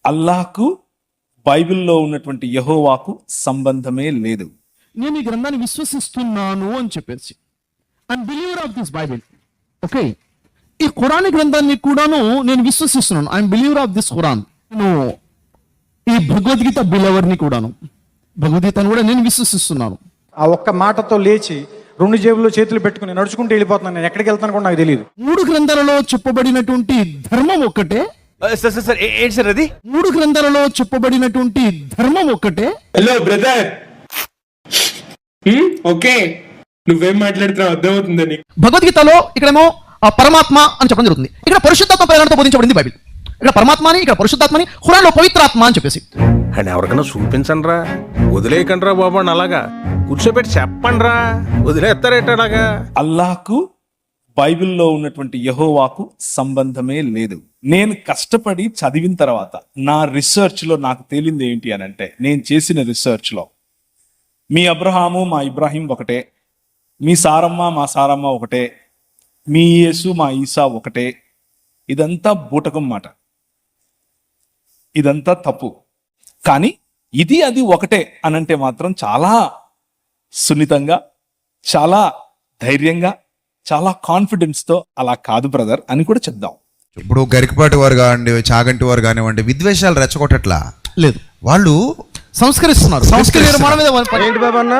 అల్లాహ్కు బైబిల్లో ఉన్నటువంటి యెహోవాకు సంబంధమే లేదు. నేను ఈ గ్రంథాన్ని విశ్వసిస్తున్నాను అని చెప్పేసి I believer of this Bible. Okay, ఈ ఖురాన్ గ్రంథాన్ని కూడాను నేను విశ్వసిస్తున్నాను. I'm believer of this Quran. నేను ఈ భగవద్గీత బిలీవర్ని కూడాను, భగవద్గీతను కూడా నేను విశ్వసిస్తున్నాను. ఆ ఒక్క మాటతో లేచి 2 జేబుల్లో చేతులు పెట్టుకుని నడుచుకుంటూ వెళ్ళిపోతున్నాను. నేను ఎక్కడికి వెళ్తాను కూడా నాకు తెలియదు. 3 గ్రంథాలలో చెప్పబడినటువంటి ధర్మం ఒక్కటే. సార్ ఏంటి సార్ అది? 3 గ్రంథాలలో చెప్పబడినటువంటి ధర్మం ఒక్కటే. హలో బ్రదర్, ఓకే నువ్వేం మాట్లాడుతున్నావు అర్థమవుతుందని. భగవద్గీతలో ఇక్కడేమో పరమాత్మ అని చెప్పడం జరుగుతుంది. ఇక్కడ పరిశుద్ధాత్మ ప్రేరణతో బోధించబడింది బైబిల్. ఇక్కడ పరమాత్మని, ఇక్కడ పరిశుద్ధాత్మని, ఖురాన్లో పవిత్రాత్మ అని చెప్పేసి. అని ఎవరికైనా చూపించండి రా, వదిలేయకండి రా బాబు అని అలాగా కూర్చోబెట్టి చెప్పండి రా, వదిలేస్తారేటలాగా. అల్లాహ్కు బైబిల్లో ఉన్నటువంటి యెహోవాకు సంబంధమే లేదు. నేను కష్టపడి చదివిన తర్వాత నా రీసెర్చ్లో నాకు తేలింది ఏంటి అని అంటే, నేను చేసిన రీసెర్చ్లో మీ అబ్రహాము మా ఇబ్రాహీం ఒకటే, మీ సారమ్మ మా సారమ్మ ఒకటే, మీ యేసు మా ఈసా ఒకటే. ఇదంతా బూటకం మాట, ఇదంతా తప్పు. కానీ ఇది అది ఒకటే అనంటే మాత్రం చాలా సున్నితంగా, చాలా ధైర్యంగా, చాలా కాన్ఫిడెన్స్తో అలా కాదు బ్రదర్ అని కూడా చెప్దాం. ఇప్పుడు గరికపాటి వారు కానివ్వండి, చాగంటి వారు కానివ్వండి, విద్వేషాలు రెచ్చగొట్టట్లా లేదు, వాళ్ళు సంస్కరిస్తున్నారు. సంస్కృతి నిర్మాణం మీద ఏంటి బాబు అన్న,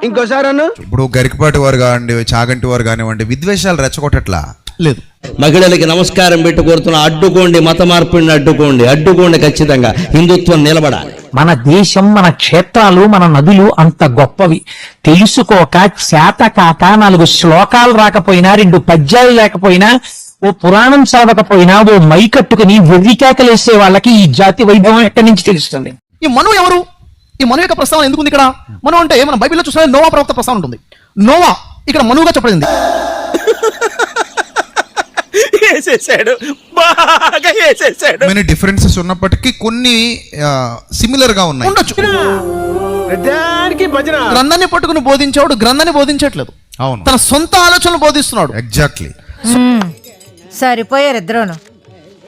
ఇంకోసారి అన్న. ఇప్పుడు గరికపాటి వారు కానివ్వండి, చాగంటి వారు కానివ్వండి, విద్వేషాలు రెచ్చగొట్టట్లా లేదు. మహిళలకి నమస్కారం పెట్టి కోరుతున్న అడ్డుకోండి, మత మార్పుని అడ్డుకోండి. ఖచ్చితంగా హిందుత్వం నిలబడాలి. మన దేశం, మన క్షేత్రాలు, మన నదులు అంత గొప్పవి తెలుసుకోక, శాతకాక, 4 శ్లోకాలు రాకపోయినా, 2 పద్యాలు లేకపోయినా, ఓ పురాణం చదవకపోయినా, ఓ మైకట్టుకుని వెర్రికేకలేసే వాళ్ళకి ఈ జాతి వైభవం ఎక్కడి నుంచి తెలుస్తుంది? ఈ మనువు ఎవరు? ఈ మనువు యొక్క ప్రస్తావన ఎందుకు ఉంది ఇక్కడ? మనువు అంటే మనం బైబిల్లో చూస్తే నోవా ప్రవక్త ప్రస్తావన ఉంటుంది. నోవా ఇక్కడ మనువుగా చెప్పబడింది. డిఫరెన్సెస్ ఉన్నప్పటికీ కొన్ని సిమిలర్ గా ఉన్నాయి. ఉండొచ్చు. గ్రంథాన్ని పట్టుకుని బోధించేవాడు గ్రంథాన్ని బోధించట్లేదు, అవును, తన సొంత ఆలోచనలు బోధిస్తున్నాడు. ఎగ్జాక్ట్లీ. సరిపోయారు ఇద్దరును.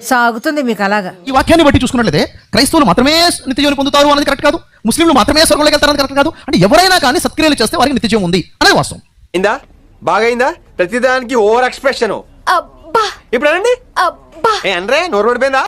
సాగుతుంది మీకు అలాగా. ఈ వాక్యాన్ని బట్టి చూసుకున్నట్లయితే క్రైస్తవులు మాత్రమే నిత్యజీవం పొందుతారు అనేది కరెక్ట్ కాదు, ముస్లింలు మాత్రమే స్వర్గంలోకి వెళ్తారు అనేది కరెక్ట్ కాదు. అంటే ఎవరైనా కానీ సత్క్రియలు చేస్తే వారికి నిత్యజీవం ఉంది అనేది వాస్తవం. ఇందా బాగైందా? ప్రతిదానికి ఓవర్ ఎక్స్ప్రెషన్. ఇప్పుడు అనండి, నోరు పడిపోయిందా?